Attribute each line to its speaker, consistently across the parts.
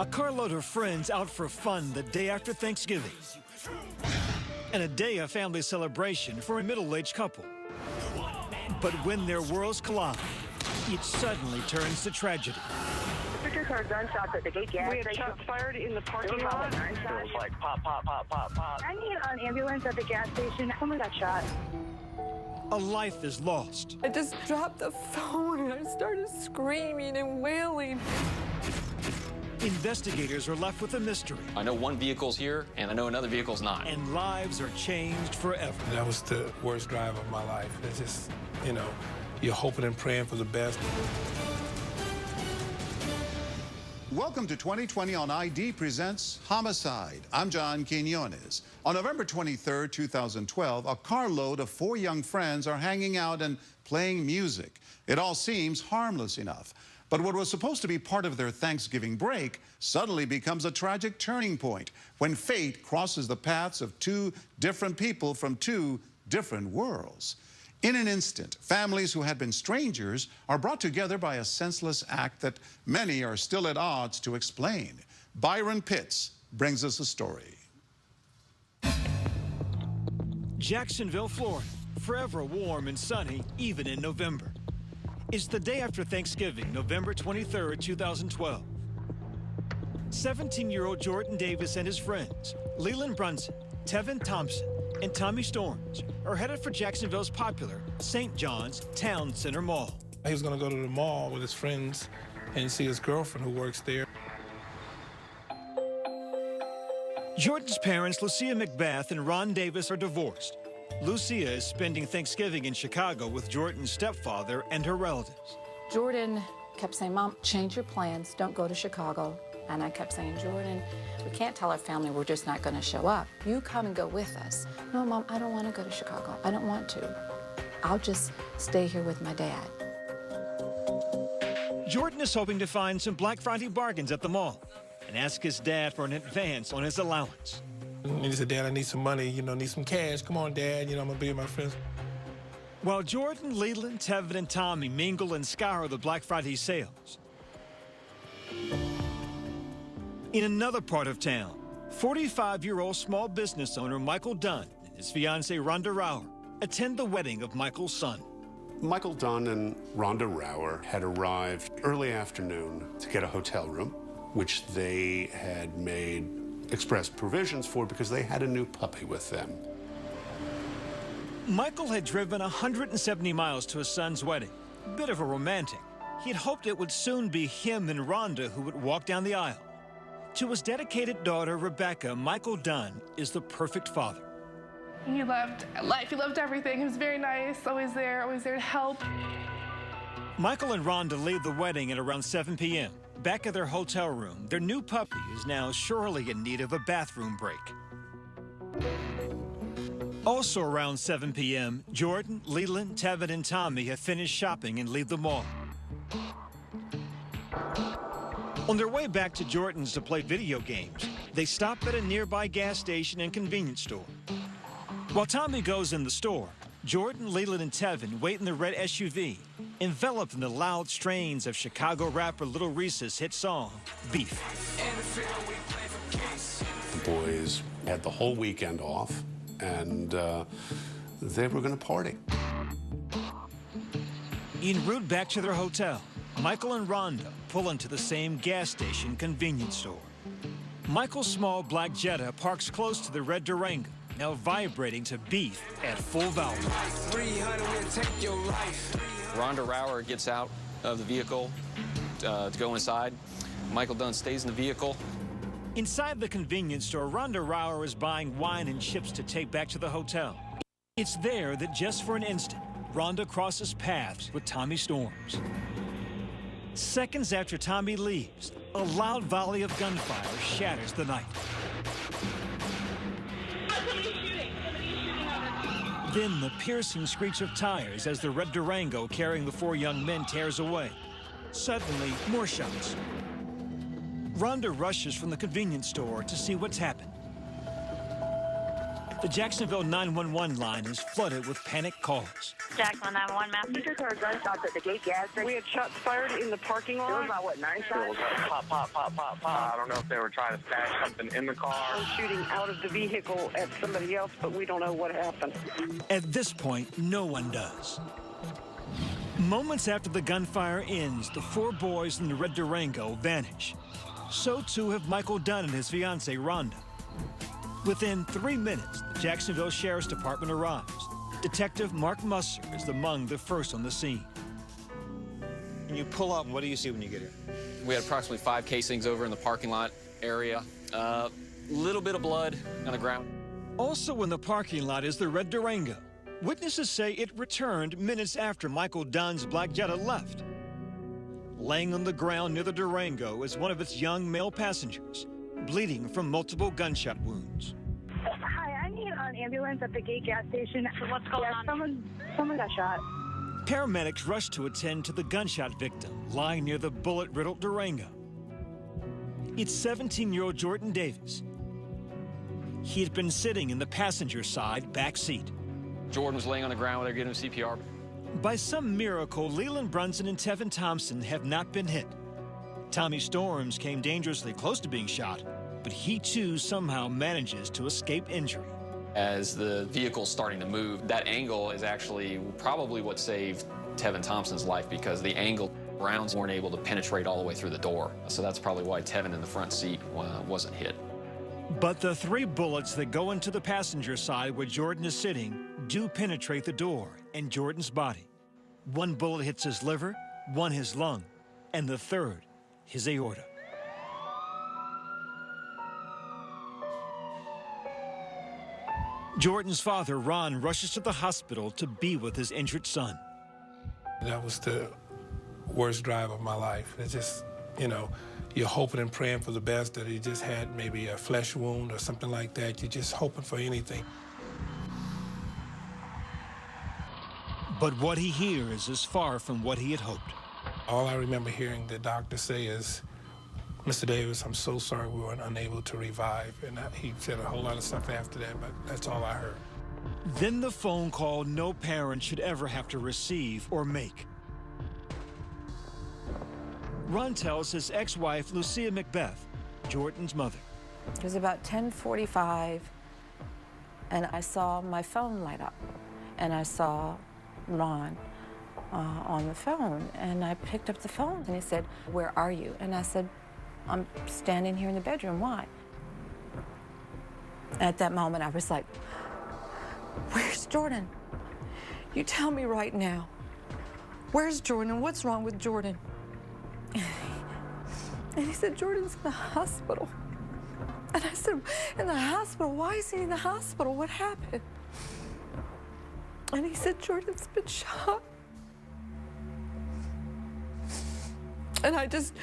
Speaker 1: A carload of friends out for fun the day after Thanksgiving. And a day of family celebration for a middle-aged couple. But when their worlds collide, it suddenly turns to tragedy.
Speaker 2: Just heard gunshots at the gate gas
Speaker 3: We had
Speaker 2: station.
Speaker 3: shots fired in the parking lot.
Speaker 2: It was like pop, pop, pop, pop, pop. I need an ambulance at the gas station. Someone got shot.
Speaker 1: A life is lost.
Speaker 4: I just dropped the phone and I started screaming and wailing.
Speaker 1: Investigators are left with a mystery.
Speaker 5: I know one vehicle's here, and I know another vehicle's not.
Speaker 1: And lives are changed forever.
Speaker 6: That was the worst drive of my life. It's just, you know, you're hoping and praying for the best.
Speaker 7: Welcome to 2020 on ID presents Homicide. I'm John Quinones. On November 23, 2012, a carload of 4 young friends are hanging out and playing music. It all seems harmless enough. But what was supposed to be part of their Thanksgiving break suddenly becomes a tragic turning point when fate crosses the paths of 2 different people from 2 different worlds. In an instant, families who had been strangers are brought together by a senseless act that many are still at odds to explain. Byron Pitts brings us a story.
Speaker 1: Jacksonville, Florida, forever warm and sunny, even in November. It's the day after Thanksgiving, November 23, 2012. 17-year-old Jordan Davis and his friends, Leland Brunson, Tevin Thompson, and Tommy Storms, are headed for Jacksonville's popular St. John's Town Center Mall.
Speaker 6: He was going to go to the mall with his friends and see his girlfriend who works there.
Speaker 1: Jordan's parents, Lucia McBath and Ron Davis, are divorced. Lucia is spending Thanksgiving in Chicago with Jordan's stepfather and her relatives.
Speaker 4: Jordan kept saying, Mom, change your plans. Don't go to Chicago. And I kept saying, Jordan, we can't tell our family we're just not going to show up. You come and go with us. No, Mom, I don't want to go to Chicago. I don't want to. I'll just stay here with my dad.
Speaker 1: Jordan is hoping to find some Black Friday bargains at the mall and ask his dad for an advance on his allowance.
Speaker 6: And he said, Dad, I need some money, you know, need some cash. Come on, Dad, you know, I'm going to be with my friends.
Speaker 1: While Jordan, Leland, Tevin, and Tommy mingle and scour the Black Friday sales, in another part of town, 45-year-old small business owner Michael Dunn and his fiancée Rhonda Rauer attend the wedding of Michael's son.
Speaker 8: Michael Dunn and Rhonda Rauer had arrived early afternoon to get a hotel room, which they had made express provisions for because they had a new puppy with them.
Speaker 1: Michael had driven 170 miles to his son's wedding. A bit of a romantic. He had hoped it would soon be him and Rhonda who would walk down the aisle. To his dedicated daughter, Rebecca, Michael Dunn is the perfect father.
Speaker 9: He loved life. He loved everything. He was very nice, always there to help.
Speaker 1: Michael and Rhonda leave the wedding at around 7 p.m. Back at their hotel room, their new puppy is now surely in need of a bathroom break. Also around 7 p.m., Jordan, Leland, Tevin, and Tommy have finished shopping and leave the mall. On their way back to Jordan's to play video games, they stop at a nearby gas station and convenience store. While Tommy goes in the store, Jordan, Leland, and Tevin wait in the red SUV, enveloped in the loud strains of Chicago rapper Little Reese's hit song, Beef.
Speaker 8: The boys had the whole weekend off, and they were going to party.
Speaker 1: En route back to their hotel, Michael and Rhonda pull into the same gas station convenience store. Michael's small black Jetta parks close to the red Durango, now vibrating to Beef at full volume.
Speaker 5: Rhonda Rauer gets out of the vehicle to go inside. Michael Dunn stays in the vehicle.
Speaker 1: Inside the convenience store, Rhonda Rauer is buying wine and chips to take back to the hotel. It's there that just for an instant, Rhonda crosses paths with Tommy Storms. Seconds after Tommy leaves, a loud volley of gunfire shatters the night. Then the piercing screech of tires as the red Durango carrying the 4 young men tears away. Suddenly, more shots. Rhonda rushes from the convenience store to see what's happened. The Jacksonville 911 line is flooded with panic calls.
Speaker 2: Jacksonville 911, ma'am. You just heard gunshots at the gate gas station.
Speaker 3: We had shots fired in the parking lot.
Speaker 2: There was about, what, 9 shots?
Speaker 3: Pop, pop, pop, pop, pop. I don't know if they were trying to stash something in the car. Shooting out of the vehicle at somebody else, but we don't know what happened.
Speaker 1: At this point, no one does. Moments after the gunfire ends, the 4 boys in the red Durango vanish. So too have Michael Dunn and his fiancée, Rhonda. Within 3 minutes, the Jacksonville Sheriff's Department arrives. Detective Mark Musser is among the first on the scene.
Speaker 10: When you pull up, what do you see when you get here?
Speaker 5: We had approximately 5 casings over in the parking lot area. Little bit of blood on the ground.
Speaker 1: Also in the parking lot is the red Durango. Witnesses say it returned minutes after Michael Dunn's black Jetta left. Laying on the ground near the Durango is one of its young male passengers, bleeding from multiple gunshot wounds.
Speaker 2: Hi, I need an ambulance at the gate gas station.
Speaker 3: What's going on?
Speaker 2: Someone got shot.
Speaker 1: Paramedics rushed to attend to the gunshot victim lying near the bullet-riddled Durango. It's 17-year-old Jordan Davis. He had been sitting in the passenger side back seat.
Speaker 5: Jordan was laying on the ground. They're giving him CPR.
Speaker 1: By some miracle, Leland Brunson and Tevin Thompson have not been hit. Tommy Storms came dangerously close to being shot, but he too somehow manages to escape injury.
Speaker 5: As the vehicle's starting to move, that angle is actually probably what saved Tevin Thompson's life, because the angle rounds weren't able to penetrate all the way through the door. So that's probably why Tevin in the front seat wasn't hit.
Speaker 1: But the 3 bullets that go into the passenger side where Jordan is sitting do penetrate the door and Jordan's body. 1 bullet hits his liver, 1 his lung, and the 3rd, his aorta. Jordan's father, Ron, rushes to the hospital to be with his injured son.
Speaker 6: That was the worst drive of my life. It's just, you know, you're hoping and praying for the best, that he just had maybe a flesh wound or something like that. You're just hoping for anything.
Speaker 1: But what he hears is far from what he had hoped.
Speaker 6: All I remember hearing the doctor say is, "Mr. Davis, I'm so sorry we were unable to revive." And he said a whole lot of stuff after that, but that's all I heard.
Speaker 1: Then the phone call no parent should ever have to receive or make. Ron tells his ex-wife, Lucia Macbeth, Jordan's mother.
Speaker 4: It was about 10:45, and I saw my phone light up, and I saw Ron on the phone, and I picked up the phone, and he said, "Where are you?" And I said, "I'm standing here in the bedroom. Why?" At that moment, I was like, "Where's Jordan? You tell me right now. Where's Jordan? What's wrong with Jordan?" And he said, "Jordan's in the hospital." And I said, "In the hospital? Why is he in the hospital? What happened?" And he said, "Jordan's been shot." And I just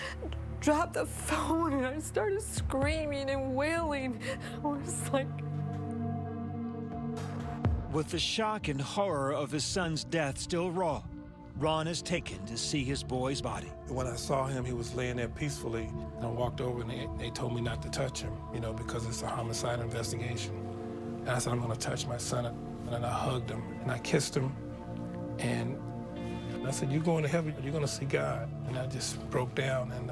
Speaker 4: dropped the phone and I started screaming and wailing. I was like...
Speaker 1: With the shock and horror of his son's death still raw, Ron is taken to see his boy's body.
Speaker 6: When I saw him, he was laying there peacefully. And I walked over and they told me not to touch him, you know, because it's a homicide investigation. And I said, "I'm gonna touch my son." And then I hugged him and I kissed him. And I said, "You're going to heaven, you're gonna see God." And I just broke down, and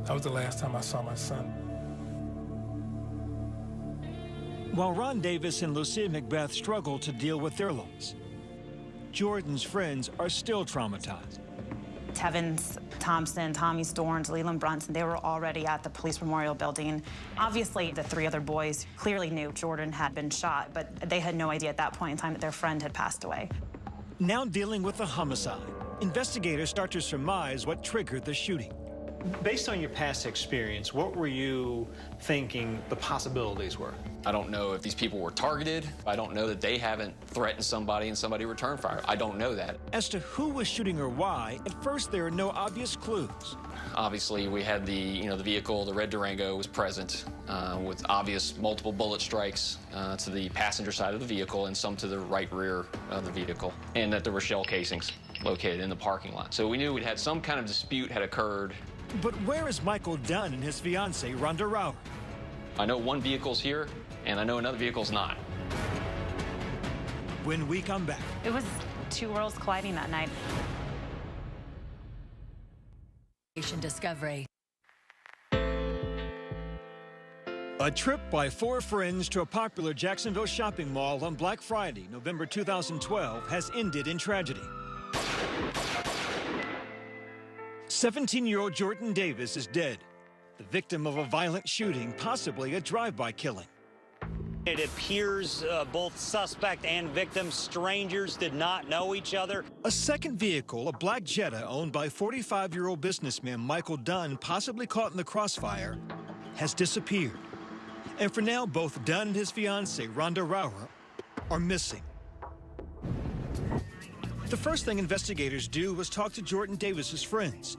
Speaker 6: that was the last time I saw my son.
Speaker 1: While Ron Davis and Lucia Macbeth struggle to deal with their loss, Jordan's friends are still traumatized.
Speaker 11: Tevin Thompson, Tommy Storms, Leland Brunson, they were already at the police memorial building. Obviously, the 3 other boys clearly knew Jordan had been shot, but they had no idea at that point in time that their friend had passed away.
Speaker 1: Now dealing with a homicide, investigators start to surmise what triggered the shooting.
Speaker 10: Based on your past experience, what were you thinking the possibilities were?
Speaker 5: I don't know if these people were targeted. I don't know that they haven't threatened somebody and somebody returned fire. I don't know that.
Speaker 1: As to who was shooting or why, at first there are no obvious clues.
Speaker 5: Obviously, we had the vehicle, the red Durango was present with obvious multiple bullet strikes to the passenger side of the vehicle and some to the right rear of the vehicle, and that there were shell casings located in the parking lot. So we knew we'd had some kind of dispute had occurred.
Speaker 1: But where is Michael Dunn and his fiancée, Rhonda Rauer?
Speaker 5: I know one vehicle's here, and I know another vehicle's not.
Speaker 1: when we come back.
Speaker 11: It was two worlds colliding that night.
Speaker 12: Discovery.
Speaker 1: A trip by four friends to a popular Jacksonville shopping mall on Black Friday, November 2012, has ended in tragedy. 17-year-old Jordan Davis is dead, the victim of a violent shooting, possibly a drive-by killing.
Speaker 13: It appears both suspect and victim, strangers, did not know each other.
Speaker 1: A second vehicle, a black Jetta owned by 45-year-old businessman Michael Dunn, possibly caught in the crossfire, has disappeared. And for now, both Dunn and his fiancée, Rhonda Rauer, are missing. The first thing investigators do was talk to Jordan Davis's friends,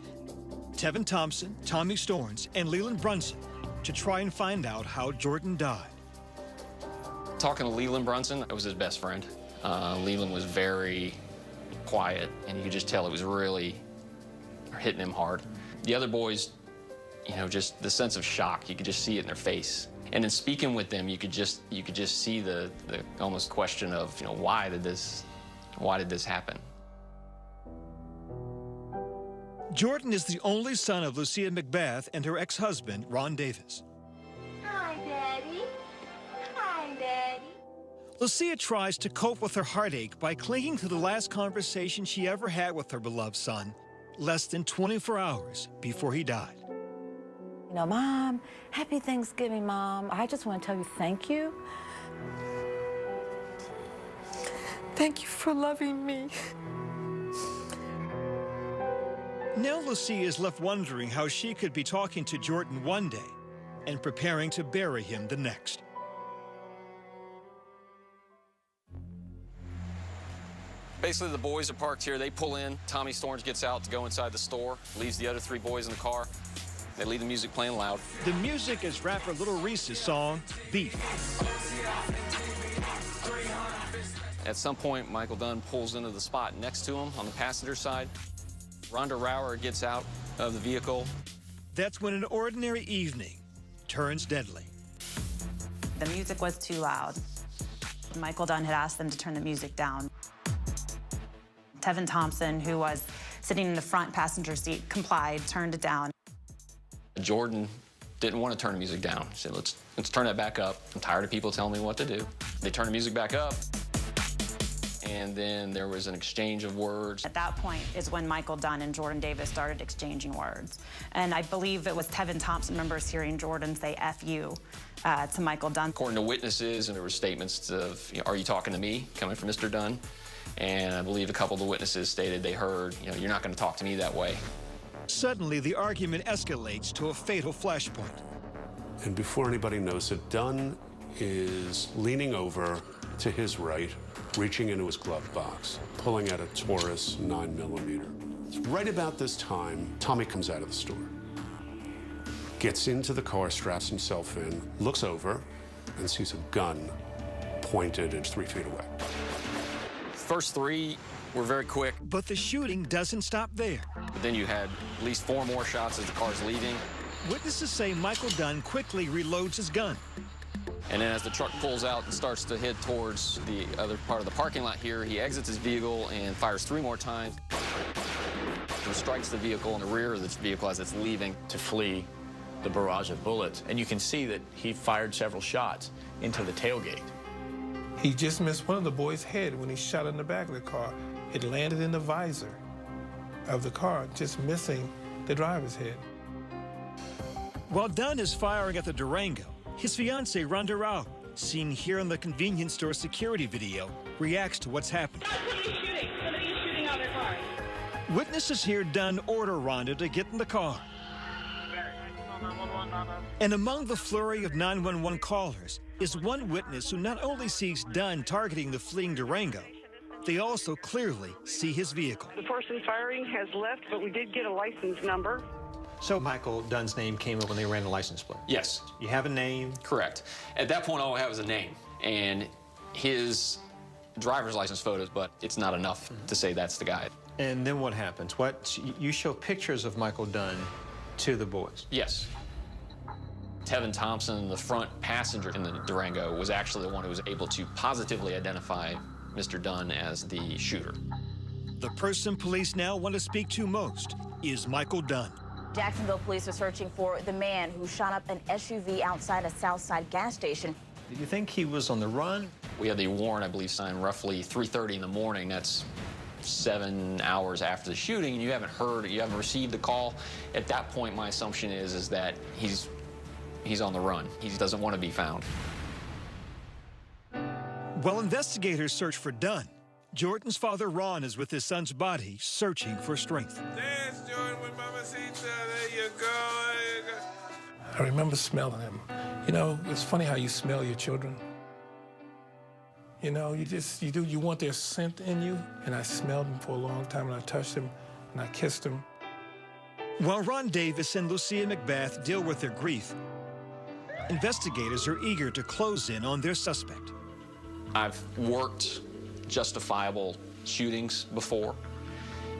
Speaker 1: Tevin Thompson, Tommy Storns, and Leland Brunson, to try and find out how Jordan died.
Speaker 5: Talking to Leland Brunson, I was his best friend. Leland was very quiet, and you could just tell it was really hitting him hard. The other boys, you know, just the sense of shock, you could just see it in their face. And in speaking with them, you could just see the almost question of, you know, why did this happen?
Speaker 1: Jordan is the only son of Lucia McBath and her ex-husband, Ron Davis.
Speaker 14: Hi, Daddy. Hi, Daddy.
Speaker 1: Lucia tries to cope with her heartache by clinging to the last conversation she ever had with her beloved son, less than 24 hours before he died.
Speaker 4: You know, Mom, happy Thanksgiving, Mom. I just want to tell you thank you.
Speaker 14: Thank you for loving me.
Speaker 1: Now Lucia is left wondering how she could be talking to Jordan one day and preparing to bury him the next.
Speaker 5: Basically, the boys are parked here. They pull in. Tommy Storns gets out to go inside the store, leaves the other three boys in the car. They leave the music playing loud.
Speaker 1: The music is rapper Little Reese's song, Beef.
Speaker 5: At some point, Michael Dunn pulls into the spot next to him on the passenger side. Rhonda Rauer gets out of the vehicle.
Speaker 1: That's when an ordinary evening turns deadly.
Speaker 11: The music was too loud. Michael Dunn had asked them to turn the music down. Tevin Thompson, who was sitting in the front passenger seat, complied, turned it down.
Speaker 5: Jordan didn't want to turn the music down. He said, let's turn that back up. I'm tired of people telling me what to do. They turned the music back up, and then there was an exchange of words.
Speaker 11: At that point is when Michael Dunn and Jordan Davis started exchanging words. And I believe it was Tevin Thompson remembers hearing Jordan say F you to Michael Dunn.
Speaker 5: According to witnesses, and there were statements of, you know, are you talking to me, coming from Mr. Dunn? And I believe a couple of the witnesses stated they heard, you know, you're not going to talk to me that way.
Speaker 1: Suddenly, the argument escalates to a fatal flashpoint.
Speaker 8: And before anybody knows it, Dunn is leaning over to his right, reaching into his glove box, pulling out a Taurus 9mm. Right about this time, Tommy comes out of the store, gets into the car, straps himself in, looks over, and sees a gun pointed at 3 feet away.
Speaker 5: First three were very quick.
Speaker 1: But the shooting doesn't stop there.
Speaker 5: But then you had at least 4 more shots as the car's leaving.
Speaker 1: Witnesses say Michael Dunn quickly reloads his gun.
Speaker 5: And then as the truck pulls out and starts to head towards the other part of the parking lot here, he exits his vehicle and fires 3 more times. And strikes the vehicle in the rear of the vehicle as it's leaving.
Speaker 15: To flee the barrage of bullets. And you can see that he fired several shots into the tailgate.
Speaker 6: He just missed one of the boys' head when he shot in the back of the car. It landed in the visor of the car, just missing the driver's head.
Speaker 1: While Dunn is firing at the Durango, his fiancée, Rhonda Rauer, seen here in the convenience store security video, reacts to what's happening.
Speaker 14: Somebody's shooting. Somebody is shooting out their car.
Speaker 1: Witnesses hear Dunn order Rhonda to get in the car. And among the flurry of 911 callers is one witness who not only sees Dunn targeting the fleeing Durango, they also clearly see his vehicle.
Speaker 3: The person firing has left, but we did get a license number.
Speaker 10: So Michael Dunn's name came up when they ran the license plate?
Speaker 5: Yes.
Speaker 10: You have a name?
Speaker 5: Correct. At that point, all I have is a name and his driver's license photos, but it's not enough to say that's the guy.
Speaker 10: And then what happens? You show pictures of Michael Dunn to the boys?
Speaker 5: Yes. Tevin Thompson, the front passenger in the Durango, was actually the one who was able to positively identify Mr. Dunn as the shooter.
Speaker 1: The person police now want to speak to most is Michael Dunn.
Speaker 12: Jacksonville police are searching for the man who shot up an SUV outside a Southside gas station.
Speaker 10: Did you think he was on the run?
Speaker 5: We had the warrant, I believe, signed roughly 3:30 in the morning. That's 7 hours after the shooting, and you haven't received the call. At that point, my assumption is that he's on the run. He doesn't want to be found.
Speaker 1: While investigators search for Dunn, Jordan's father, Ron, is with his son's body, searching for strength.
Speaker 6: Dance, Jordan, with Mamacita. There you go. I remember smelling him. You know, it's funny how you smell your children. You know, you want their scent in you. And I smelled him for a long time, and I touched him, and I kissed him.
Speaker 1: While Ron Davis and Lucia McBath deal with their grief, investigators are eager to close in on their suspect.
Speaker 5: I've worked justifiable shootings before,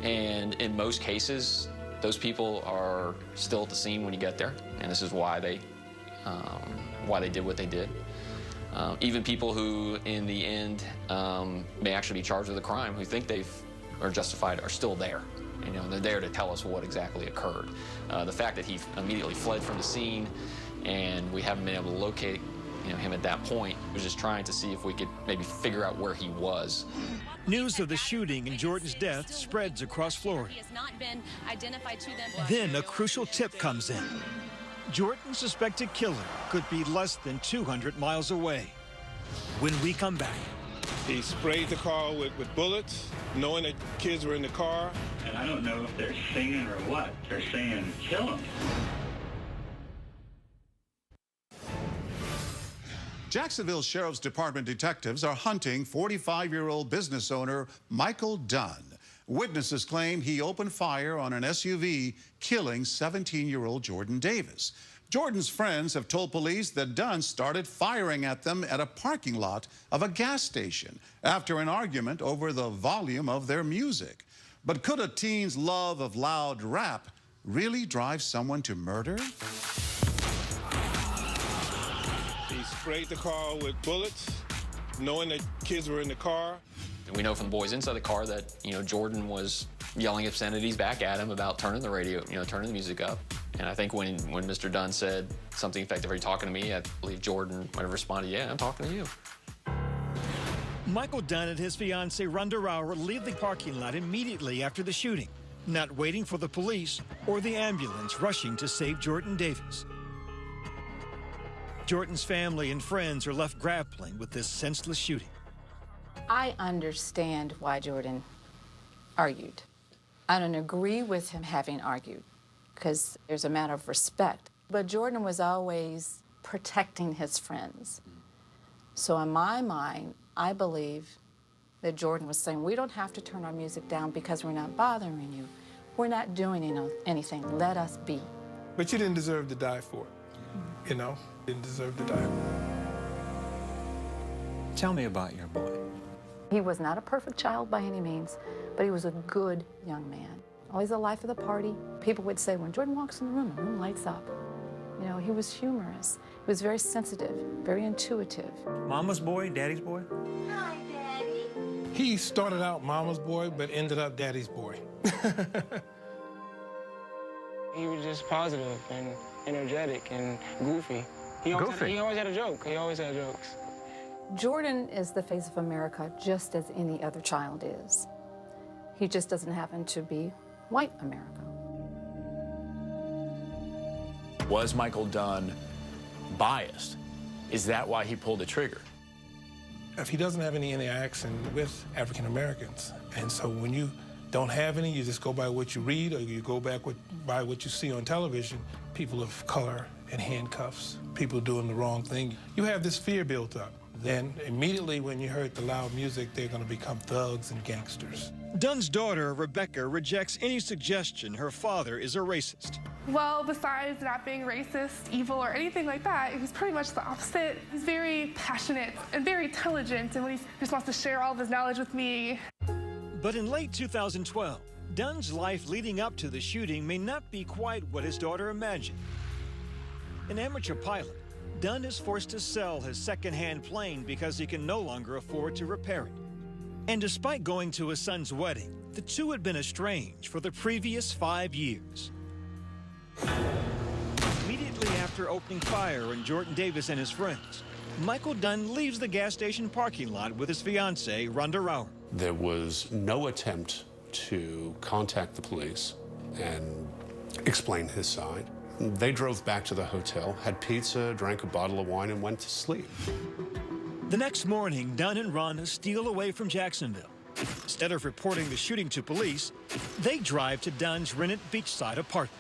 Speaker 5: and in most cases, those people are still at the scene when you get there, and this is why they did what they did. Even people who, in the end, may actually be charged with a crime, who think are justified, are still there. You know, they're there to tell us what exactly occurred. The fact that he immediately fled from the scene, and we haven't been able to locate him at that point, was just trying to see if we could maybe figure out where he was.
Speaker 1: News of the shooting and Jordan's death spreads across Florida. Then a crucial tip comes in. Jordan's suspected killer could be less than 200 miles away. When we come back.
Speaker 6: He sprayed the car with bullets, knowing that kids were in the car.
Speaker 16: And I don't know if they're singing or what. They're saying, kill him.
Speaker 7: Jacksonville Sheriff's Department detectives are hunting 45-year-old business owner Michael Dunn. Witnesses claim he opened fire on an SUV, killing 17-year-old Jordan Davis. Jordan's friends have told police that Dunn started firing at them at a parking lot of a gas station after an argument over the volume of their music. But could a teen's love of loud rap really drive someone to murder?
Speaker 6: He sprayed the car with bullets, knowing that kids were in the car.
Speaker 5: And we know from the boys inside the car that, Jordan was yelling obscenities back at him about turning the radio, turning the music up. And I think when Mr. Dunn said something effective, "Are you talking to me?" I believe Jordan might have responded, "Yeah, I'm talking to you."
Speaker 1: Michael Dunn and his fiancée, Rhonda Rauer, leave the parking lot immediately after the shooting, not waiting for the police or the ambulance rushing to save Jordan Davis. Jordan's family and friends are left grappling with this senseless shooting.
Speaker 4: I understand why Jordan argued. I don't agree with him having argued, because there's a matter of respect. But Jordan was always protecting his friends. So in my mind, I believe that Jordan was saying, we don't have to turn our music down because we're not bothering you. We're not doing anything. Let us be.
Speaker 6: But you didn't deserve to die for it. Didn't deserve to die.
Speaker 10: Tell me about your boy.
Speaker 4: He was not a perfect child by any means, but he was a good young man. Always the life of the party. People would say, when Jordan walks in the room lights up. He was humorous. He was very sensitive, very intuitive.
Speaker 10: Mama's boy, daddy's boy?
Speaker 14: Hi, Daddy.
Speaker 6: He started out mama's boy, but ended up daddy's boy.
Speaker 17: He was just positive and energetic and goofy. He always had a joke. He always had jokes.
Speaker 4: Jordan is the face of America just as any other child is. He just doesn't happen to be white America.
Speaker 15: Was Michael Dunn biased? Is that why he pulled the trigger?
Speaker 6: If he doesn't have any interaction with African Americans, and so when you don't have any, you just go by what you read, or you go by what you see on television, people of color in handcuffs, people doing the wrong thing. You have this fear built up. Then immediately when you heard the loud music, they're going to become thugs and gangsters.
Speaker 1: Dunn's daughter, Rebecca, rejects any suggestion her father is a racist.
Speaker 9: Well, besides not being racist, evil, or anything like that, he's pretty much the opposite. He's very passionate and very intelligent, and he just wants to share all of his knowledge with me.
Speaker 1: But in late 2012, Dunn's life leading up to the shooting may not be quite what his daughter imagined. An amateur pilot, Dunn is forced to sell his second-hand plane because he can no longer afford to repair it. And despite going to his son's wedding, the two had been estranged for the previous 5 years. Immediately after opening fire on Jordan Davis and his friends, Michael Dunn leaves the gas station parking lot with his fiancée, Rhonda Rauer.
Speaker 8: There was no attempt to contact the police and explain his side. They drove back to the hotel, had pizza, drank a bottle of wine, and went to sleep.
Speaker 1: The next morning, Dunn and Rhonda steal away from Jacksonville. Instead of reporting the shooting to police, they drive to Dunn's rented beachside apartment.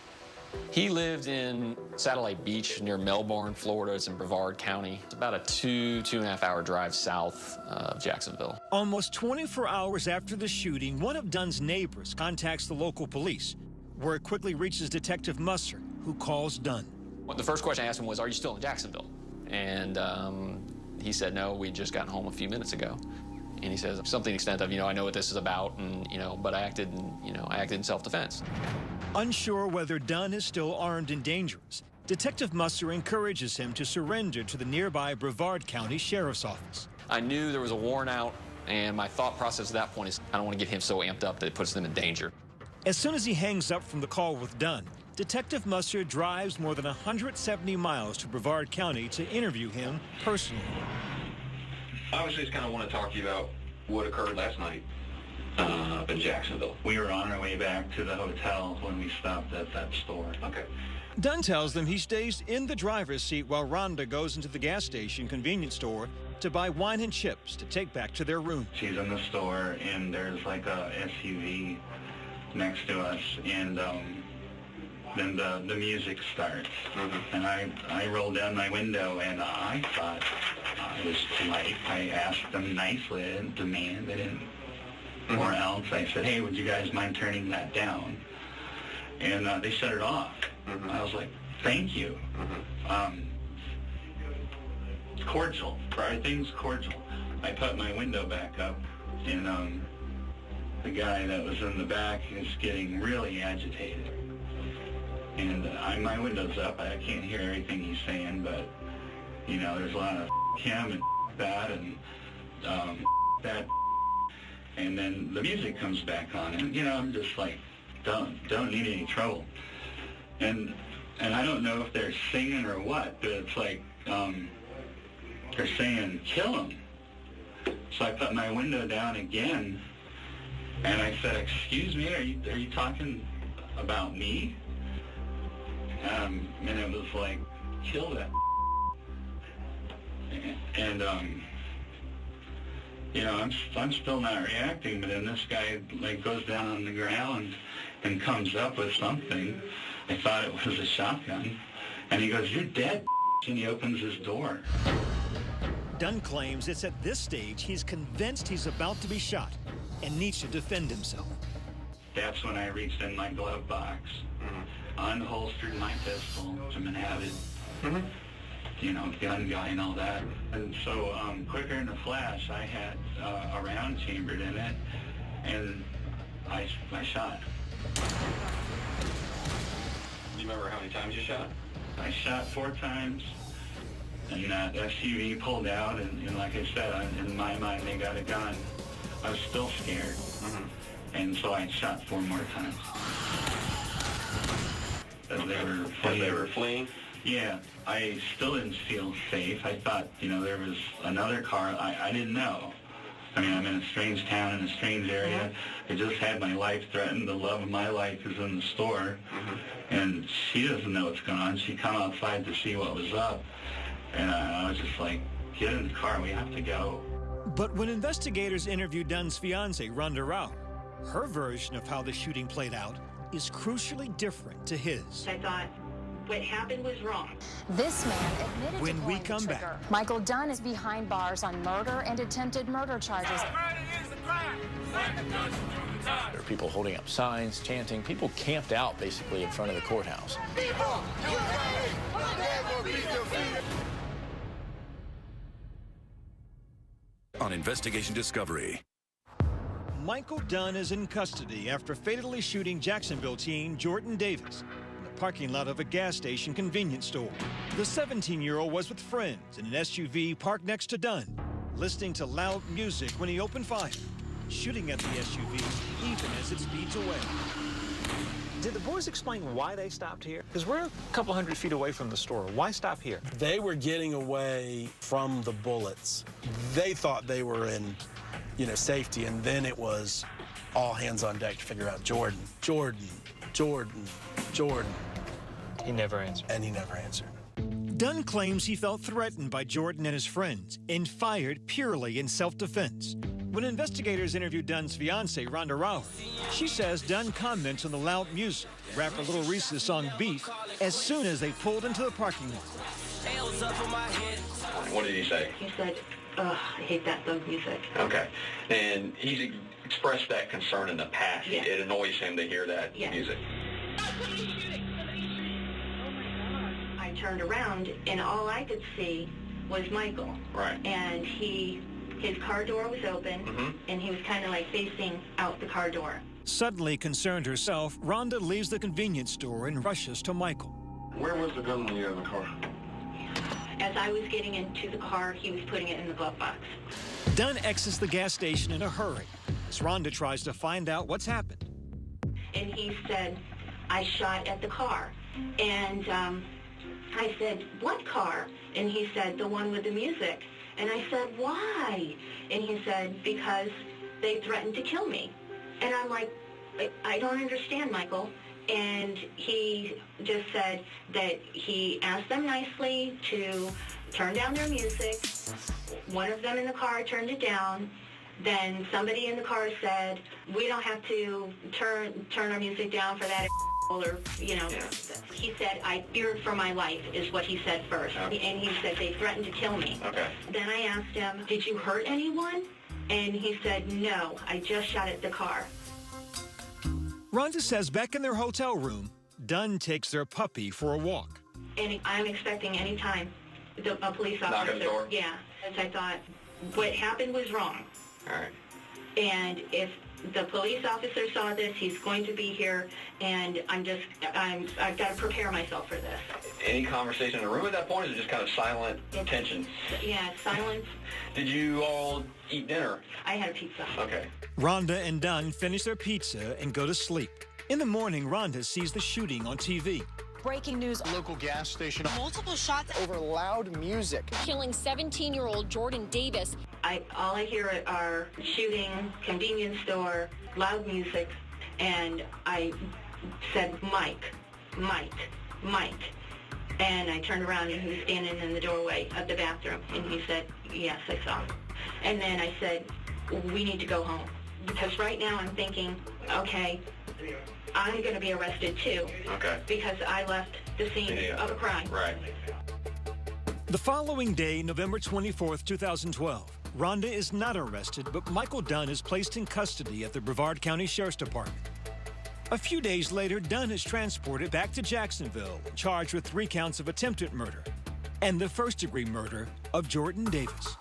Speaker 5: He lived in Satellite Beach near Melbourne, Florida. It's in Brevard County. It's about a 2.5 hour drive south of Jacksonville.
Speaker 1: Almost 24 hours after the shooting, one of Dunn's neighbors contacts the local police, where it quickly reaches Detective Musser, who calls Dunn.
Speaker 5: Well, the first question I asked him was, "Are you still in Jacksonville?" And he said, "No, we'd just gotten home a few minutes ago." And he says something to the extent of, I know what this is about, and, but I acted in self-defense.
Speaker 1: Unsure whether Dunn is still armed and dangerous, Detective Musser encourages him to surrender to the nearby Brevard County Sheriff's Office.
Speaker 5: I knew there was a warrant out, and my thought process at that point is, I don't want to get him so amped up that it puts them in danger.
Speaker 1: As soon as he hangs up from the call with Dunn, Detective Musser drives more than 170 miles to Brevard County to interview him personally.
Speaker 18: Obviously, just kind of want to talk to you about what occurred last night up in Jacksonville.
Speaker 16: We were on our way back to the hotel when we stopped at that store.
Speaker 18: Okay.
Speaker 1: Dunn tells them he stays in the driver's seat while Rhonda goes into the gas station convenience store to buy wine and chips to take back to their room.
Speaker 16: She's in the store, and there's like a SUV next to us, and then the music starts. And I rolled down my window, and I thought I was polite. I asked them nicely, I didn't demand, I didn't, or else I said, "Hey, would you guys mind turning that down?" And they shut it off. I was like, "Thank you." Cordial. Everything's cordial. I put my window back up, and the guy that was in the back is getting really agitated. And my window's up. I can't hear everything he's saying, but, there's a lot of him and that and that. And then the music comes back on, and, I'm just like, don't need any trouble. And I don't know if they're singing or what, but it's like, they're saying, "Kill him." So I put my window down again, and I said, "Excuse me, are you talking about me?" And it was like, "Kill that." And I'm still not reacting, but then this guy goes down on the ground and comes up with something. I thought it was a shotgun, and he goes, "You're dead," and he opens his door.
Speaker 1: Dunn claims it's at this stage he's convinced he's about to be shot and needs to defend himself.
Speaker 16: That's when I reached in my glove box, unholstered my pistol. I'm an avid, gun guy and all that. And so quicker than a flash, I had a round chambered in it, and I shot.
Speaker 18: Do you remember how many times you shot?
Speaker 16: I shot 4 times, and that SUV pulled out, and like I said, in my mind, they got a gun. I was still scared, and so I shot 4 more times. As they were fleeing? Yeah, I still didn't feel safe. I thought, there was another car. I didn't know. I mean, I'm in a strange town, in a strange area. I just had my life threatened. The love of my life is in the store, and she doesn't know what's going on. She come outside to see what was up, and I was just like, "Get in the car, we have to go."
Speaker 1: But when investigators interviewed Dunn's fiancée, Rhonda Rauer, her version of how the shooting played out is crucially different to his.
Speaker 14: I thought what happened was wrong.
Speaker 19: This man admitted
Speaker 1: When
Speaker 19: to
Speaker 1: we
Speaker 19: pulling the
Speaker 1: come
Speaker 19: trigger.
Speaker 1: back.
Speaker 19: Michael Dunn is behind bars on murder and attempted murder charges.
Speaker 15: There are people holding up signs, chanting. People camped out basically in front of the courthouse.
Speaker 20: On Investigation Discovery.
Speaker 1: Michael Dunn is in custody after fatally shooting Jacksonville teen Jordan Davis in the parking lot of a gas station convenience store. The 17-year-old was with friends in an SUV parked next to Dunn, listening to loud music when he opened fire. shooting at the SUV even as it speeds away.
Speaker 10: Did the boys explain why they stopped here? Because we're a couple hundred feet away from the store. Why stop here?
Speaker 21: They were getting away from the bullets. They thought they were in, safety, and then it was all hands on deck to figure out Jordan.
Speaker 10: He never answered.
Speaker 21: And he never answered.
Speaker 1: Dunn claims he felt threatened by Jordan and his friends and fired purely in self-defense. When investigators interviewed Dunn's fiancée, Rhonda Rauer, she says Dunn comments on the loud music, rapper Little Reese's song Beef, as soon as they pulled into the parking lot.
Speaker 18: What did he say?
Speaker 14: He said, "Ugh, I hate that thug music."
Speaker 18: Okay. And he's expressed that concern in the past.
Speaker 14: Yes.
Speaker 18: It annoys him to hear that music.
Speaker 14: I turned around, and all I could see was Michael.
Speaker 18: Right.
Speaker 14: And his car door was open, and he was kind of like facing out the car door.
Speaker 1: Suddenly concerned herself, Rhonda leaves the convenience store and rushes to Michael.
Speaker 18: Where was the gun when you were in the car?
Speaker 14: As I was getting into the car, he was putting it in the glove box.
Speaker 1: Dunn exits the gas station in a hurry as Rhonda tries to find out what's happened.
Speaker 14: And he said, "I shot at the car." And I said, "What car?" And he said, "The one with the music." And I said, "Why?" And he said, "Because they threatened to kill me." And I'm like, I don't understand, Michael. And he just said that he asked them nicely to turn down their music. One of them in the car turned it down. Then somebody in the car said, "We don't have to turn our music down for that," or, He said, "I feared for my life," is what he said first. And he said, "They threatened to kill me."
Speaker 18: Okay.
Speaker 14: Then I asked him, "Did you hurt anyone?" And he said, "No, I just shot at the car."
Speaker 1: Rhonda says back in their hotel room, Dunn takes their puppy for a walk.
Speaker 14: And I'm expecting any time a police officer.
Speaker 18: Knock on the door?
Speaker 14: Yeah. As I thought, what happened was wrong.
Speaker 18: All right.
Speaker 14: And if the police officer saw this, he's going to be here, and I've got to prepare myself for this.
Speaker 18: Any conversation in the room at that point? Or is it just kind of silent tension?
Speaker 14: Yeah, silence.
Speaker 18: Did you all eat dinner?
Speaker 14: I had a pizza.
Speaker 18: Okay.
Speaker 1: Rhonda and Dunn finish their pizza and go to sleep. In the morning, Rhonda sees the shooting on TV.
Speaker 22: Breaking news.
Speaker 23: Local gas station.
Speaker 22: Multiple shots
Speaker 23: Over loud music.
Speaker 22: killing 17-year-old Jordan Davis.
Speaker 14: All I hear are shooting, convenience store, loud music, and I said, "Mike. And I turned around, and he was standing in the doorway of the bathroom, and he said, "Yes, I saw him." And then I said, "We need to go home." Because right now I'm thinking, okay, I'm going to be arrested too.
Speaker 18: Okay.
Speaker 14: Because I left the scene of a crime.
Speaker 18: Right.
Speaker 1: The following day, November 24th, 2012, Rhonda is not arrested, but Michael Dunn is placed in custody at the Brevard County Sheriff's Department. A few days later, Dunn is transported back to Jacksonville, charged with 3 counts of attempted murder and the first-degree murder of Jordan Davis.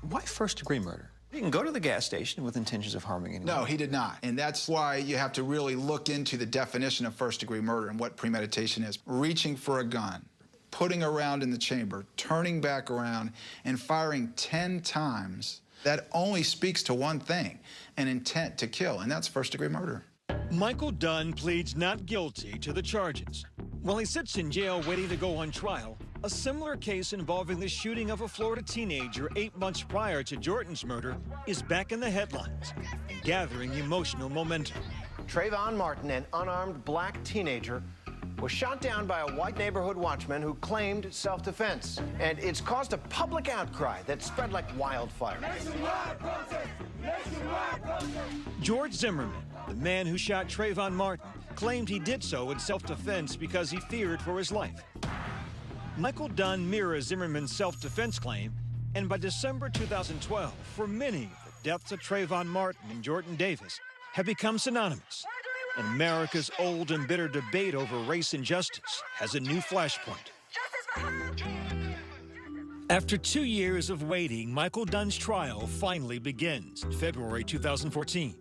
Speaker 24: Why first-degree murder? He didn't go to the gas station with intentions of harming anyone.
Speaker 23: No, he did not. And that's why you have to really look into the definition of first-degree murder and what premeditation is. Reaching for a gun, putting a round in the chamber, turning back around, and firing 10 times. That only speaks to one thing, an intent to kill, and that's first-degree murder.
Speaker 1: Michael Dunn pleads not guilty to the charges. While he sits in jail waiting to go on trial, a similar case involving the shooting of a Florida teenager 8 months prior to Jordan's murder is back in the headlines and gathering emotional momentum.
Speaker 25: Trayvon Martin, an unarmed black teenager, was shot down by a white neighborhood watchman who claimed self-defense. And it's caused a public outcry that spread like wildfire.
Speaker 26: Nationwide protest! Nationwide protest!
Speaker 1: George Zimmerman, the man who shot Trayvon Martin, claimed he did so in self-defense because he feared for his life. Michael Dunn mirrors Zimmerman's self-defense claim, and by December 2012, for many, the deaths of Trayvon Martin and Jordan Davis have become synonymous. And America's old and bitter debate over race and justice has a new flashpoint. After 2 years of waiting, Michael Dunn's trial finally begins in February 2014.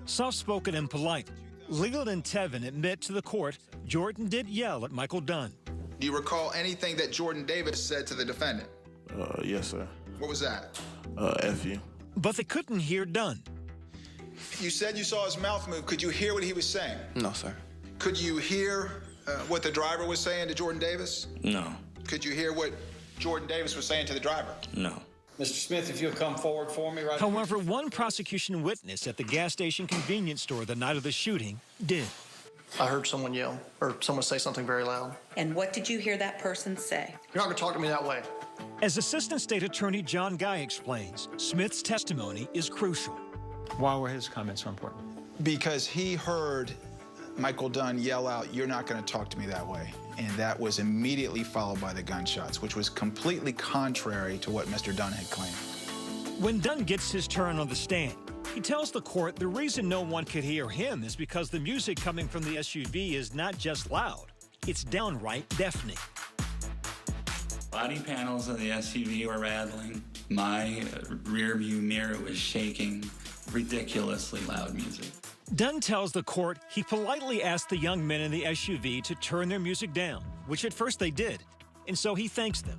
Speaker 1: Soft-spoken and polite, Leland and Tevin admit to the court Jordan did yell at Michael Dunn.
Speaker 23: Do you recall anything that Jordan Davis said to the defendant?
Speaker 27: Yes, sir.
Speaker 23: What was that?
Speaker 27: F you.
Speaker 1: But they couldn't hear Dunn.
Speaker 23: You said you saw his mouth move. Could you hear what he was saying?
Speaker 2: No, sir.
Speaker 23: Could you hear what the driver was saying to Jordan Davis?
Speaker 2: No.
Speaker 23: Could you hear what Jordan Davis was saying to the driver?
Speaker 2: No.
Speaker 3: Mr. Smith, if you'll come forward for me right now.
Speaker 1: However, one prosecution witness at the gas station convenience store the night of the shooting did.
Speaker 7: I heard someone yell, or someone say something very loud.
Speaker 11: And what did you hear that person say?
Speaker 7: You're not going to talk to me that way.
Speaker 1: As Assistant State Attorney John Guy explains, Smith's testimony is crucial.
Speaker 10: Why were his comments so important?
Speaker 23: Because he heard Michael Dunn yell out, "You're not going to talk to me that way." And that was immediately followed by the gunshots, which was completely contrary to what Mr. Dunn had claimed.
Speaker 1: When Dunn gets his turn on the stand, he tells the court the reason no one could hear him is because the music coming from the SUV is not just loud, it's downright deafening.
Speaker 12: Body panels of the SUV were rattling. My rear view mirror was shaking. Ridiculously loud music.
Speaker 1: Dunn tells the court he politely asked the young men in the SUV to turn their music down, which at first they did, and so he thanks them.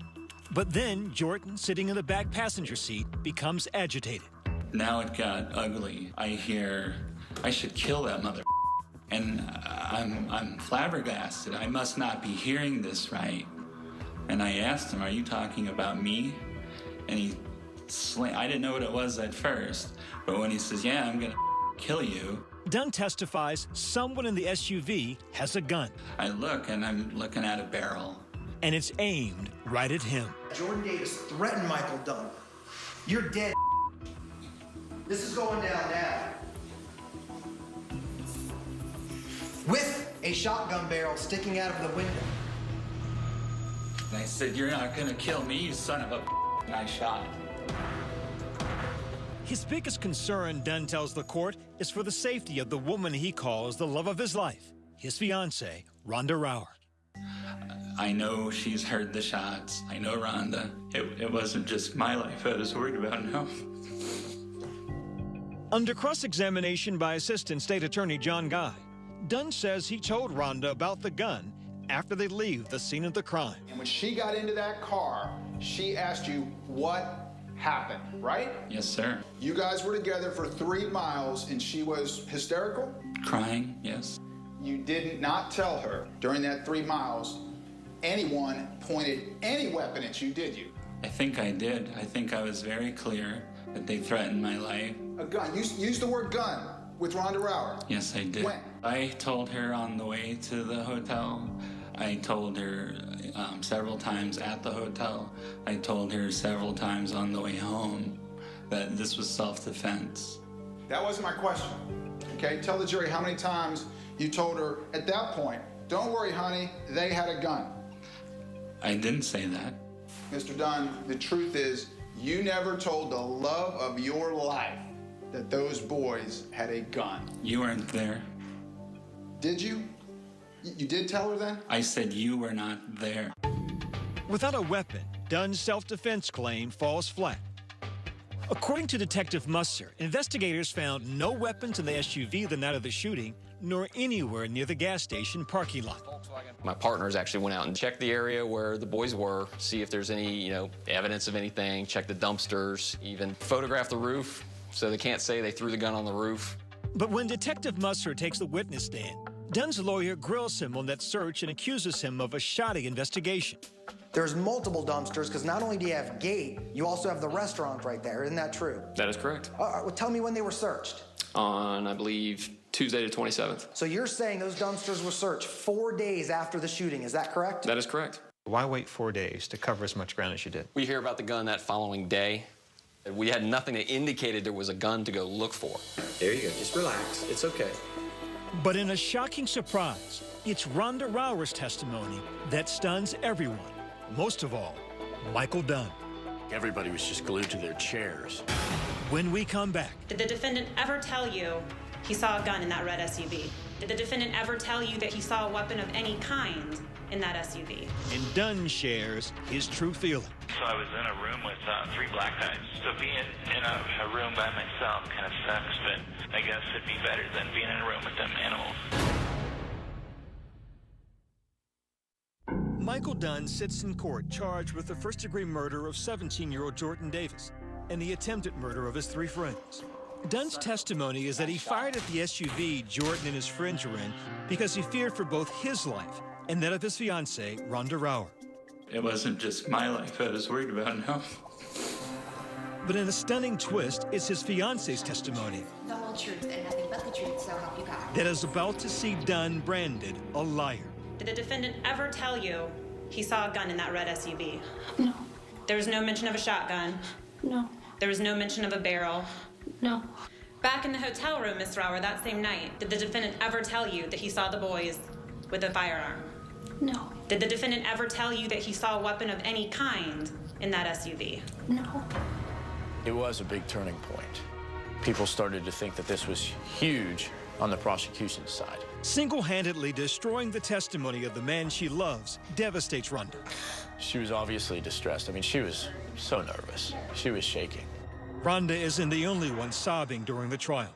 Speaker 1: But then Jordan, sitting in the back passenger seat, becomes agitated.
Speaker 12: Now it got ugly. I hear, "I should kill that mother," and I'm flabbergasted. I must not be hearing this right. And I asked him, "Are you talking about me?" And he I didn't know what it was at first, but when he says, "Yeah, I'm gonna kill you,"
Speaker 1: Dunn testifies someone in the SUV has a gun.
Speaker 12: I look, and I'm looking at a barrel.
Speaker 1: And it's aimed right at him.
Speaker 25: Jordan Davis threatened Michael Dunn. "You're dead." This is going down now. With a shotgun barrel sticking out of the window.
Speaker 12: And I said, "You're not gonna kill me, you son of a," and I shot.
Speaker 1: His biggest concern, Dunn tells the court, is for the safety of the woman he calls the love of his life, his fiancée, Rhonda Rauer.
Speaker 12: I know she's heard the shots. I know Rhonda. It wasn't just my life I was worried about, no.
Speaker 1: Under cross-examination by Assistant State Attorney John Guy, Dunn says he told Rhonda about the gun after they leave the scene of the crime.
Speaker 23: And when she got into that car, she asked you what happened, right?
Speaker 12: Yes, sir.
Speaker 23: You guys were together for 3 miles and she was hysterical?
Speaker 12: Crying, yes.
Speaker 23: You did not tell her during that 3 miles anyone pointed any weapon at you, did you?
Speaker 12: I think I did. I think I was very clear that they threatened my life.
Speaker 23: A gun. Use the word gun with Rhonda Rauer.
Speaker 12: Yes, I did.
Speaker 23: When?
Speaker 12: I told her on the way to the hotel. I told her several times at the hotel. I told her several times on the way home that this was self-defense.
Speaker 23: That wasn't my question. Okay, tell the jury how many times you told her at that point, "Don't worry, honey, they had a gun."
Speaker 12: I didn't say that.
Speaker 23: Mr. Dunn, the truth is, you never told the love of your life that those boys had a gun.
Speaker 12: You weren't there.
Speaker 23: Did you? You did tell her then?
Speaker 12: I said you were not there.
Speaker 1: Without a weapon, Dunn's self-defense claim falls flat. According to Detective Musser, investigators found no weapons in the SUV the night of the shooting, nor anywhere near the gas station parking lot.
Speaker 5: My partners actually went out and checked the area where the boys were, see if there's any, evidence of anything, check the dumpsters, even photograph the roof, so they can't say they threw the gun on the roof.
Speaker 1: But when Detective Musser takes the witness stand, Dunn's lawyer grills him on that search and accuses him of a shoddy investigation.
Speaker 25: There's multiple dumpsters because not only do you have Gate, you also have the restaurant right there. Isn't that true?
Speaker 5: That is correct.
Speaker 25: Well, tell me when they were searched.
Speaker 5: On, I believe, Tuesday the 27th.
Speaker 25: So you're saying those dumpsters were searched 4 days after the shooting, is that correct?
Speaker 5: That is correct.
Speaker 10: Why wait 4 days to cover as much ground as you did?
Speaker 5: We hear about the gun that following day. We had nothing that indicated there was a gun to go look for.
Speaker 3: There you go. Just relax. It's okay.
Speaker 1: But in a shocking surprise, it's Rhonda Rauer's testimony that stuns everyone. Most of all, Michael Dunn.
Speaker 2: Everybody was just glued to their chairs.
Speaker 1: When we come back.
Speaker 13: Did the defendant ever tell you he saw a gun in that red SUV? Did the defendant ever tell you that he saw a weapon of any kind in that SUV?
Speaker 1: And Dunn shares his true feeling.
Speaker 27: So I was in a room with 3 black guys. So being in a room by myself kind of sucks, but I guess it'd be better than being in a room with them animals.
Speaker 1: Michael Dunn sits in court charged with the first-degree murder of 17-year-old Jordan Davis. and the attempted murder of his 3 friends. Dunn's testimony is that he fired at the SUV Jordan and his friends were in because he feared for both his life and that of his fiancée, Rhonda Rauer.
Speaker 12: It wasn't just my life I was worried about, no.
Speaker 1: But in a stunning twist, it's his fiancée's testimony
Speaker 4: The whole truth and nothing but the truth, so help you God.
Speaker 1: that is about to see Dunn branded a liar.
Speaker 13: Did the defendant ever tell you he saw a gun in that red SUV?
Speaker 4: No.
Speaker 13: There was no mention of a shotgun.
Speaker 4: No.
Speaker 13: There was no mention of a barrel.
Speaker 4: No.
Speaker 13: Back in the hotel room, Miss Rauer, that same night, did the defendant ever tell you that he saw the boys with a firearm?
Speaker 4: No.
Speaker 13: Did the defendant ever tell you that he saw a weapon of any kind in that SUV?
Speaker 4: No.
Speaker 15: It was a big turning point. People started to think that this was huge on the prosecution's side.
Speaker 1: Single-handedly destroying the testimony of the man she loves devastates Rhonda.
Speaker 15: She was obviously distressed. I mean, she was so nervous. She was shaking.
Speaker 1: Rhonda isn't the only one sobbing during the trial.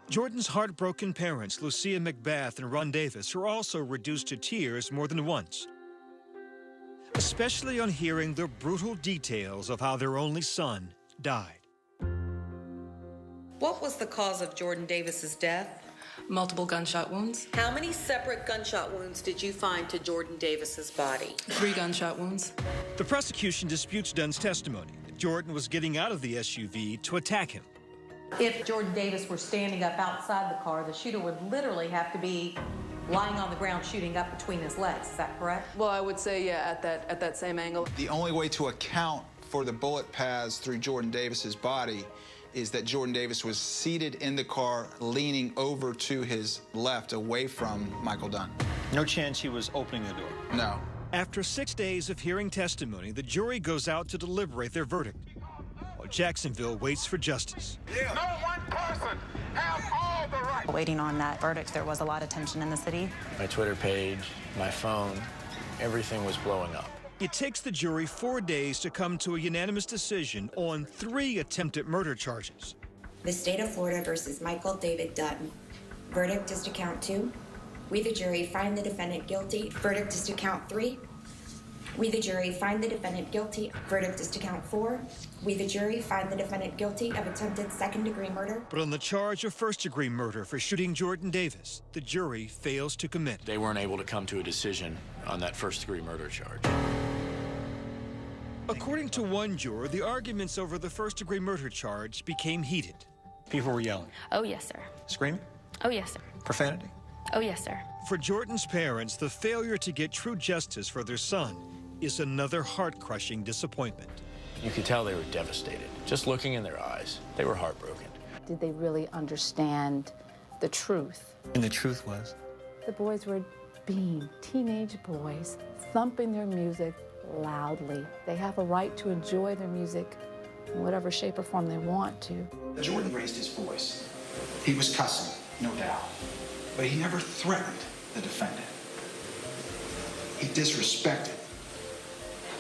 Speaker 1: Jordan's heartbroken parents, Lucia McBath and Ron Davis, are also reduced to tears more than once, especially on hearing the brutal details of how their only son died.
Speaker 11: What was the cause of Jordan Davis's death?
Speaker 6: Multiple gunshot wounds.
Speaker 11: How many separate gunshot wounds did you find to Jordan Davis's body?
Speaker 6: 3 gunshot wounds.
Speaker 1: The prosecution disputes Dunn's testimony that Jordan was getting out of the SUV to attack him.
Speaker 8: If Jordan Davis were standing up outside the car, the shooter would literally have to be lying on the ground shooting up between his legs. Is that correct?
Speaker 6: Well, I would say, yeah, at that same angle.
Speaker 23: The only way to account for the bullet paths through Jordan Davis's body is that Jordan Davis was seated in the car, leaning over to his left, away from Michael Dunn.
Speaker 24: No chance he was opening the door?
Speaker 23: No.
Speaker 1: After 6 days of hearing testimony, the jury goes out to deliberate their verdict, while Jacksonville waits for justice.
Speaker 26: No one person has all the right.
Speaker 9: Waiting on that verdict, there was a lot of tension in the city.
Speaker 15: My Twitter page, my phone, everything was blowing up.
Speaker 1: It takes the jury 4 days to come to a unanimous decision on 3 attempted murder charges.
Speaker 4: The state of Florida versus Michael David Dunn. Verdict is to count 2. We, the jury, find the defendant guilty. Verdict is to count 3. We, the jury, find the defendant guilty. Verdict is to count 4. We, the jury, find the defendant guilty of attempted second-degree murder.
Speaker 1: But on the charge of first-degree murder for shooting Jordan Davis, the jury fails to commit.
Speaker 15: They weren't able to come to a decision on that first-degree murder charge.
Speaker 1: According to one juror, the arguments over the first-degree murder charge became heated.
Speaker 24: People were yelling.
Speaker 16: Oh, yes, sir.
Speaker 24: Screaming?
Speaker 16: Oh, yes, sir.
Speaker 24: Profanity?
Speaker 16: Oh, yes, sir.
Speaker 1: For Jordan's parents, the failure to get true justice for their son is another heart-crushing disappointment.
Speaker 15: You could tell they were devastated. Just looking in their eyes, they were heartbroken.
Speaker 17: Did they really understand the truth?
Speaker 24: And the truth was?
Speaker 17: The boys were being teenage boys, thumping their music loudly. They have a right to enjoy their music in whatever shape or form they want to.
Speaker 23: Jordan raised his voice. He was cussing, no doubt. But he never threatened the defendant. He disrespected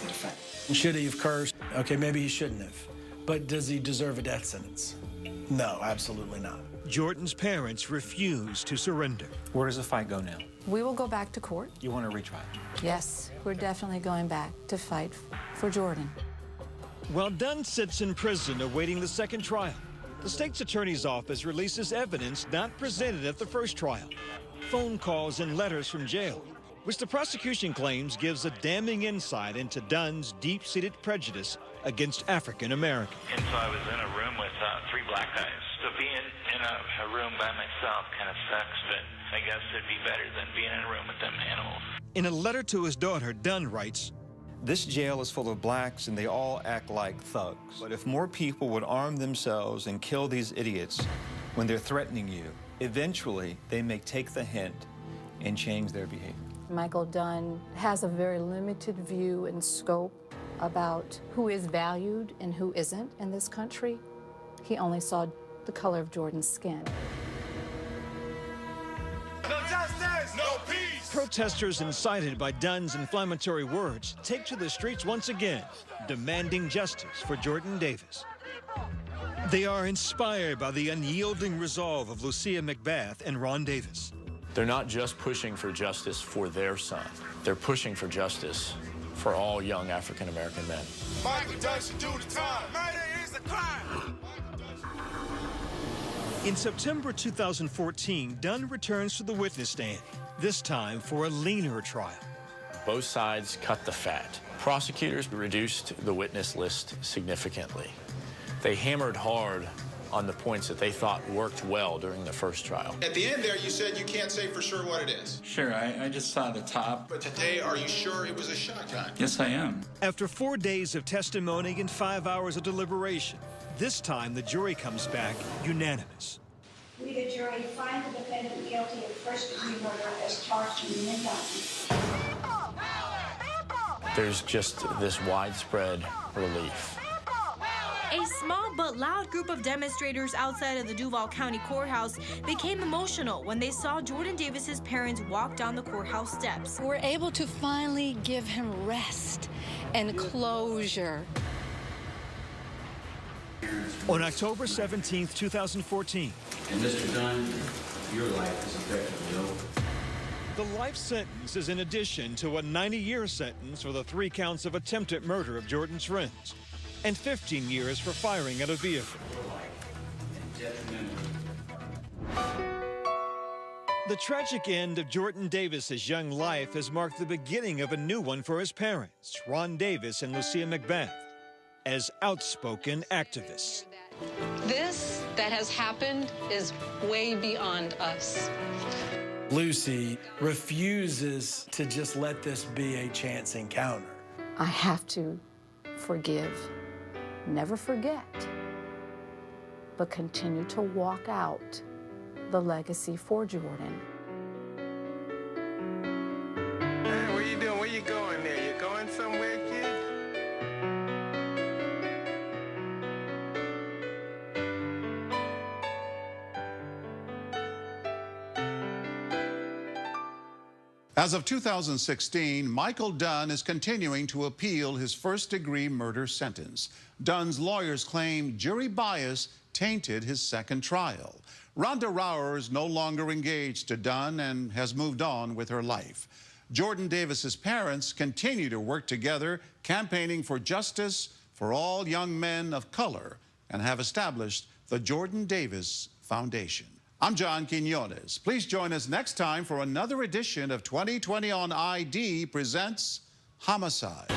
Speaker 23: the defendant.
Speaker 21: Should he have cursed? Okay, maybe he shouldn't have. But does he deserve a death sentence? No, absolutely not.
Speaker 1: Jordan's parents refuse to surrender.
Speaker 24: Where does the fight go now?
Speaker 17: We will go back to court.
Speaker 24: You want a retrial?
Speaker 17: Yes, we're definitely going back to fight for Jordan.
Speaker 1: While Dunn sits in prison awaiting the second trial, the state's attorney's office releases evidence not presented at the first trial. Phone calls and letters from jail, which the prosecution claims gives a damning insight into Dunn's deep-seated prejudice against African Americans.
Speaker 27: And so I was in a room with 3 black guys. So being in a room by myself kind of sucks, but I guess it'd be better than being in a room with them animals.
Speaker 1: In a letter to his daughter, Dunn writes,
Speaker 24: This jail is full of blacks and they all act like thugs. But if more people would arm themselves and kill these idiots when they're threatening you, eventually they may take the hint and change their behavior.
Speaker 17: Michael Dunn has a very limited view and scope about who is valued and who isn't in this country. He only saw the color of Jordan's skin.
Speaker 26: No justice, no peace.
Speaker 1: Protesters incited by Dunn's inflammatory words take to the streets once again, demanding justice for Jordan Davis. They are inspired by the unyielding resolve of Lucia McBath and Ron Davis.
Speaker 15: They're not just pushing for justice for their son. They're pushing for justice for all young African-American men.
Speaker 26: Michael Dunn should do the time. Murder is a crime.
Speaker 1: In September 2014, Dunn returns to the witness stand, this time for a leaner trial.
Speaker 15: Both sides cut the fat. Prosecutors reduced the witness list significantly. They hammered hard on the points that they thought worked well during the first trial.
Speaker 23: At the end there, you said you can't say for sure what it is.
Speaker 12: Sure, I just saw the top.
Speaker 23: But today, are you sure it was a shotgun?
Speaker 12: Yes, I am.
Speaker 1: After 4 days of testimony and 5 hours of deliberation, this time the jury comes back unanimous.
Speaker 7: We, the jury, find the defendant guilty of first-degree murder as charged in the indictment.
Speaker 15: There's just this widespread relief.
Speaker 14: A small but loud group of demonstrators outside of the Duval County Courthouse became emotional when they saw Jordan Davis's parents walk down the courthouse steps.
Speaker 17: We're able to finally give him rest and closure.
Speaker 1: On October 17, 2014,
Speaker 3: And Mr. Dunn, your life is effectively over.
Speaker 1: the life sentence is in addition to a 90-year sentence for the 3 counts of attempted murder of Jordan's friends and 15 years for firing at a vehicle. The tragic end of Jordan Davis's young life has marked the beginning of a new one for his parents, Ron Davis and Lucia McBath, as outspoken activists.
Speaker 18: This that has happened is way beyond us.
Speaker 21: Lucy refuses to just let this be a chance encounter.
Speaker 17: I have to forgive, never forget, but continue to walk out the legacy for Jordan.
Speaker 26: Hey, what you doing? Where you going there? You going somewhere, kid?
Speaker 19: As of 2016, Michael Dunn is continuing to appeal his first-degree murder sentence. Dunn's lawyers claim jury bias tainted his second trial. Rhonda Rauer is no longer engaged to Dunn and has moved on with her life. Jordan Davis's parents continue to work together, campaigning for justice for all young men of color, and have established the Jordan Davis Foundation. I'm John Quinones. Please join us next time for another edition of 2020 on ID presents Homicide.